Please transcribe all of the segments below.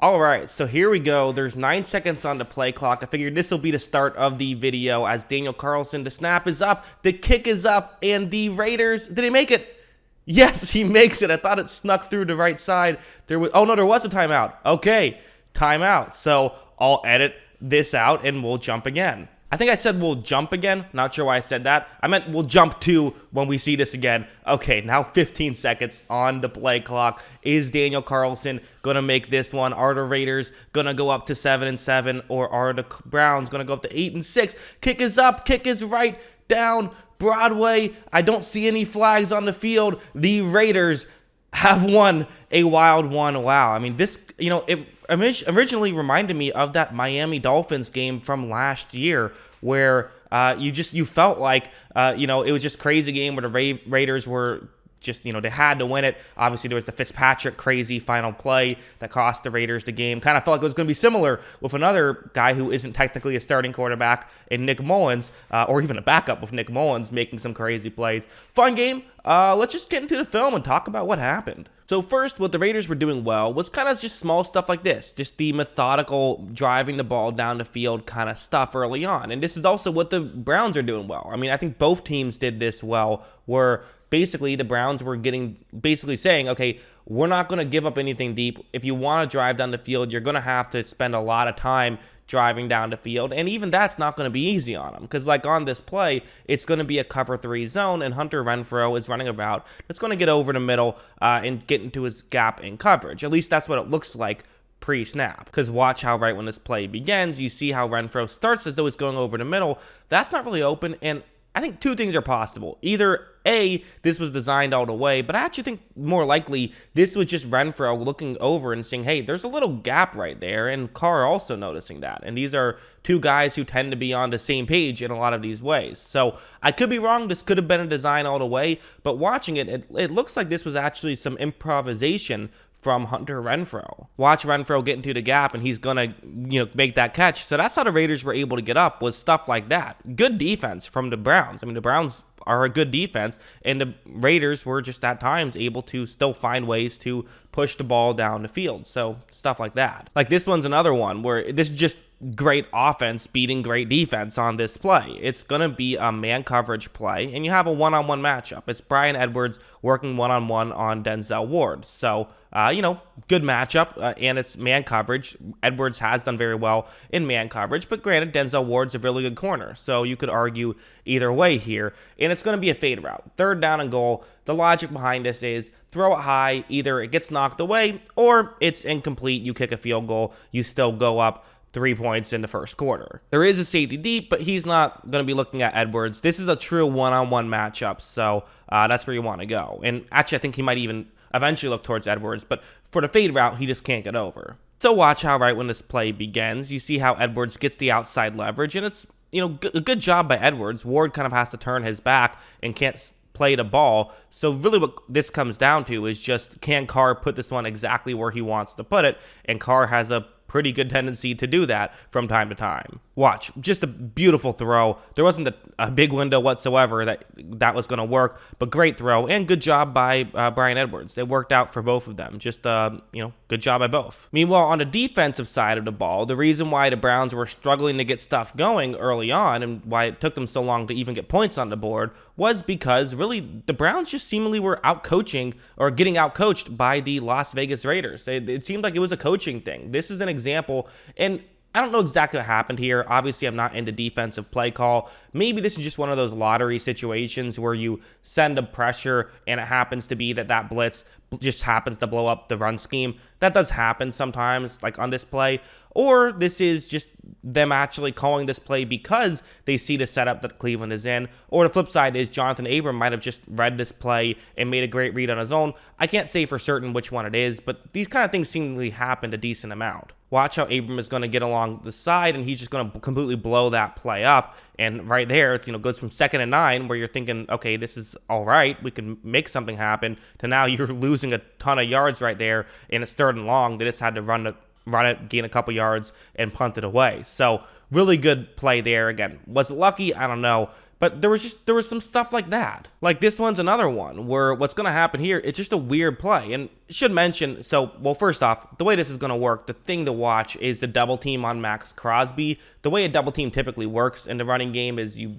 All right, so here we go. There's 9 seconds on the play clock. I figured this will be the start of the video as Daniel Carlson, the snap is up, the kick is up, and the Raiders, did he make it? Yes, he makes it. I thought it snuck through the right side. There was, oh no, there was a timeout. Okay, timeout. So I'll edit this out and we'll jump again. I think I said we'll jump again. Not sure why I said that. I meant we'll jump to when we see this again. Okay, now 15 seconds on the play clock. Is Daniel Carlson going to make this one? Are the Raiders going to go up to 7-7? Or are the Browns going to go up to 8-6? Kick is up. Kick is right down Broadway. I don't see any flags on the field. The Raiders have won a wild one. Wow. I mean, this, it originally reminded me of that Miami Dolphins game from last year where you felt like, it was just crazy game where the Raiders were just, they had to win it. Obviously, there was the Fitzpatrick crazy final play that cost the Raiders the game. Kind of felt like it was going to be similar with another guy who isn't technically a starting quarterback in Nick Mullins, or even a backup with Nick Mullins making some crazy plays. Fun game. Let's just get into the film and talk about what happened. So first, what the Raiders were doing well was kind of just small stuff like this, just the methodical driving the ball down the field kind of stuff early on. And this is also what the Browns are doing well. I mean, I think both teams did this well, where basically the Browns were basically saying, okay, we're not going to give up anything deep. If you want to drive down the field, you're going to have to spend a lot of time driving down the field, and even that's not going to be easy on them, because like on this play, it's going to be a cover 3 zone, and Hunter Renfrow is running a route that's going to get over the middle and get into his gap in coverage. At least that's what it looks like pre-snap, because watch how right when this play begins, you see how Renfrow starts as though he's going over the middle. That's not really open, and I think two things are possible. Either A, this was designed all the way, but I actually think more likely this was just Renfrow looking over and saying, hey, there's a little gap right there, and Carr also noticing that. And these are two guys who tend to be on the same page in a lot of these ways. So I could be wrong. This could have been a design all the way, but watching it, it looks like this was actually some improvisation from Hunter Renfrow. Watch Renfrow get into the gap, and he's gonna, make that catch. So that's how the Raiders were able to get up, was stuff like that. Good defense from the Browns. I mean, the Browns are a good defense, and the Raiders were just at times able to still find ways to push the ball down the field. So stuff like that. Like this one's another one where this is just great offense beating great defense on this play. It's going to be a man coverage play, and you have a one-on-one matchup. It's Bryan Edwards working one-on-one on Denzel Ward. So, good matchup, and it's man coverage. Edwards has done very well in man coverage, but granted, Denzel Ward's a really good corner. So you could argue either way here, and it's going to be a fade route. 3rd down and goal. The logic behind this is throw it high. Either it gets knocked away or it's incomplete. You kick a field goal. You still go up 3 points in the first quarter. There is a safety deep, but he's not going to be looking at Edwards. This is a true one-on-one matchup, so that's where you want to go. And actually, I think he might even eventually look towards Edwards, but for the fade route, he just can't get over. So watch how right when this play begins, you see how Edwards gets the outside leverage, and it's a good job by Edwards. Ward kind of has to turn his back and can't play the ball. So really what this comes down to is just, can Carr put this one exactly where he wants to put it? And Carr has a pretty good tendency to do that from time to time. Watch, just a beautiful throw. There wasn't a big window whatsoever that was going to work, but great throw and good job by Bryan Edwards. It worked out for both of them. Just, good job by both. Meanwhile, on the defensive side of the ball, the reason why the Browns were struggling to get stuff going early on and why it took them so long to even get points on the board was because really the Browns just seemingly were out-coaching or getting out-coached by the Las Vegas Raiders. It seemed like it was a coaching thing. This is an example, and I don't know exactly what happened here. Obviously, I'm not into defensive play call. Maybe this is just one of those lottery situations where you send a pressure and it happens to be that blitz just happens to blow up the run scheme. That does happen sometimes, like on this play. Or this is just them actually calling this play because they see the setup that Cleveland is in. Or the flip side is Jonathan Abram might have just read this play and made a great read on his own. I can't say for certain which one it is, but these kind of things seemingly happened a decent amount. Watch how Abram is going to get along the side, and he's just going to completely blow that play up. And right there, it's, goes from 2nd and 9, where you're thinking, okay, this is all right, we can make something happen, to now you're losing a ton of yards right there, and it's 3rd and long. They just had to run it, gain a couple yards, and punt it away. So really good play there. Again, was it lucky? I don't know. But there was some stuff like that. Like this one's another one where what's going to happen here, it's just a weird play. And should mention, well, first off, the way this is going to work, the thing to watch is the double team on Max Crosby. The way a double team typically works in the running game is you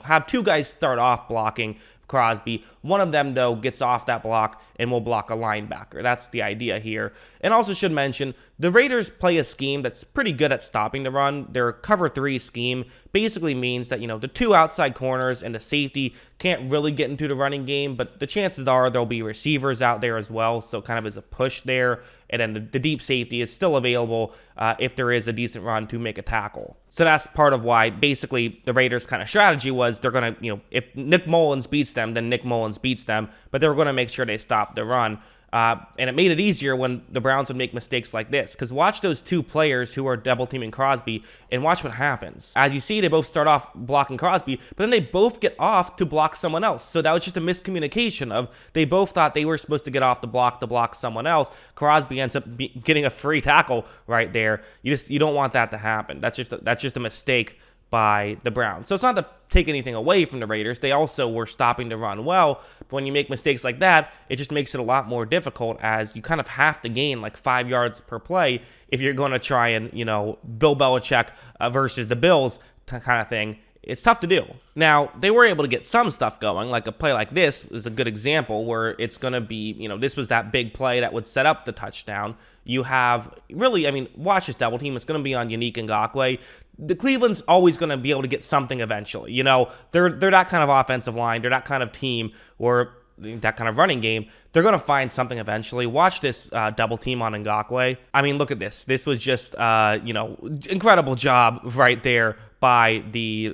have two guys start off blocking Crosby. One of them, though, gets off that block and will block a linebacker. That's the idea here. And also should mention, the Raiders play a scheme that's pretty good at stopping the run. Their cover 3 scheme basically means that, the two outside corners and the safety can't really get into the running game, but the chances are there'll be receivers out there as well, so kind of as a push there. And then the deep safety is still available if there is a decent run to make a tackle. So that's part of why basically the Raiders' kind of strategy was they're going to, if Nick Mullins beats them, then Nick Mullins beats them, but they were going to make sure they stop the run. And it made it easier when the Browns would make mistakes like this. Because watch those two players who are double-teaming Crosby and watch what happens. As you see, they both start off blocking Crosby, but then they both get off to block someone else. So that was just a miscommunication of they both thought they were supposed to get off the block to block someone else. Crosby ends up getting a free tackle right there. You don't want that to happen. That's just a mistake by the Browns. So it's not to take anything away from the Raiders. They also were stopping the run well. But when you make mistakes like that, it just makes it a lot more difficult as you kind of have to gain like 5 yards per play if you're going to try and, Bill Belichick versus the Bills kind of thing. It's tough to do. Now, they were able to get some stuff going, like a play like this is a good example where it's going to be, this was that big play that would set up the touchdown. You have really, watch this double team. It's going to be on Yannick Ngakoue. The Cleveland's always going to be able to get something eventually. They're that kind of offensive line. They're that kind of team or that kind of running game. They're going to find something eventually. Watch this double team on Ngakoue. Look at this. This was just, incredible job right there by the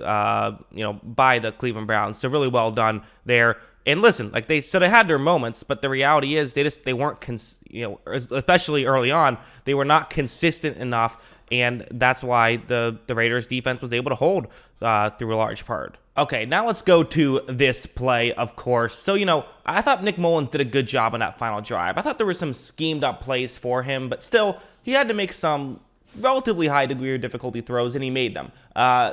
Cleveland Browns. So really well done there. And listen, they had their moments, but the reality is they weren't, especially early on, they were not consistent enough. And that's why the Raiders defense was able to hold through a large part. Okay, now let's go to this play, of course. So, I thought Nick Mullins did a good job on that final drive. I thought there were some schemed up plays for him, but still, he had to make some relatively high degree of difficulty throws, and he made them.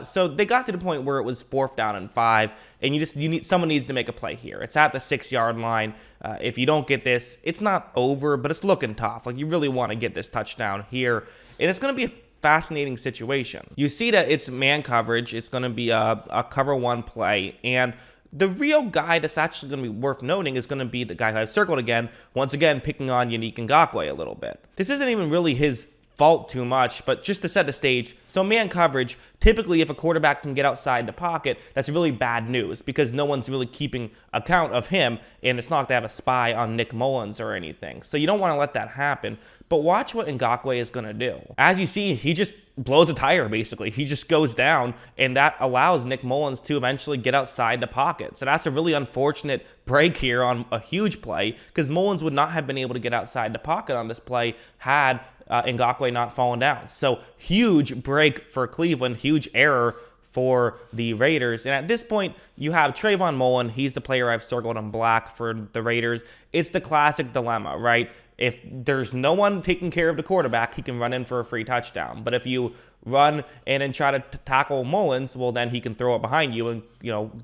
So they got to the point where it was 4th down and 5, and someone needs to make a play here. It's at the 6-yard line. If you don't get this, it's not over, but it's looking tough. You really want to get this touchdown here, and it's going to be a fascinating situation. You see that it's man coverage. It's going to be a cover 1 play, and the real guy that's actually going to be worth noting is going to be the guy who I've circled again, once again picking on Yannick Ngakoue a little bit. This isn't even really his fault too much, but just to set the stage, so man coverage, typically if a quarterback can get outside the pocket, that's really bad news because no one's really keeping account of him, and it's not like they have a spy on Nick Mullins or anything. So you don't want to let that happen, but watch what Ngakoue is going to do. As you see, he just blows a tire, basically. He just goes down, and that allows Nick Mullins to eventually get outside the pocket. So that's a really unfortunate break here on a huge play because Mullins would not have been able to get outside the pocket on this play had Ngakoue not fallen down. So huge break for Cleveland, huge error for the Raiders. And at this point, you have Trayvon Mullen. He's the player I've circled in black for the Raiders. It's the classic dilemma, right? If there's no one taking care of the quarterback, he can run in for a free touchdown. But if you run in and try to tackle Mullins, well, then he can throw it behind you and,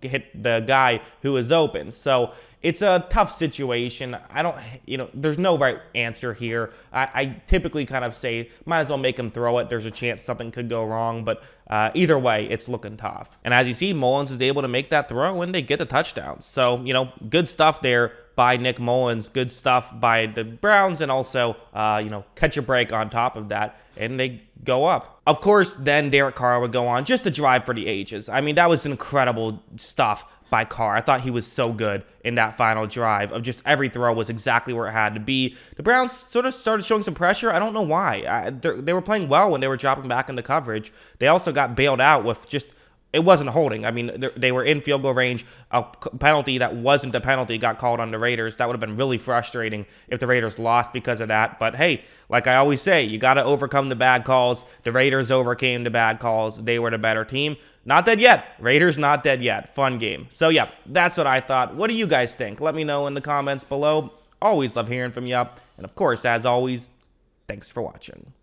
hit the guy who is open. So it's a tough situation. There's no right answer here. I typically kind of say, might as well make him throw it. There's a chance something could go wrong, but either way, it's looking tough. And as you see, Mullins is able to make that throw and they get the touchdown. So, good stuff there by Nick Mullins, good stuff by the Browns, and also, catch a break on top of that, and they go up. Of course, then Derek Carr would go on, just a drive for the ages. That was incredible stuff by Carr. I thought he was so good in that final drive of just every throw was exactly where it had to be. The Browns sort of started showing some pressure. I don't know why. They were playing well when they were dropping back into coverage. They also got bailed out with just, it wasn't holding. They were in field goal range. A penalty that wasn't a penalty got called on the Raiders. That would have been really frustrating if the Raiders lost because of that. But hey, like I always say, you got to overcome the bad calls. The Raiders overcame the bad calls. They were the better team. Not dead yet. Raiders not dead yet. Fun game. So yeah, that's what I thought. What do you guys think? Let me know in the comments below. Always love hearing from you. And of course, as always, thanks for watching.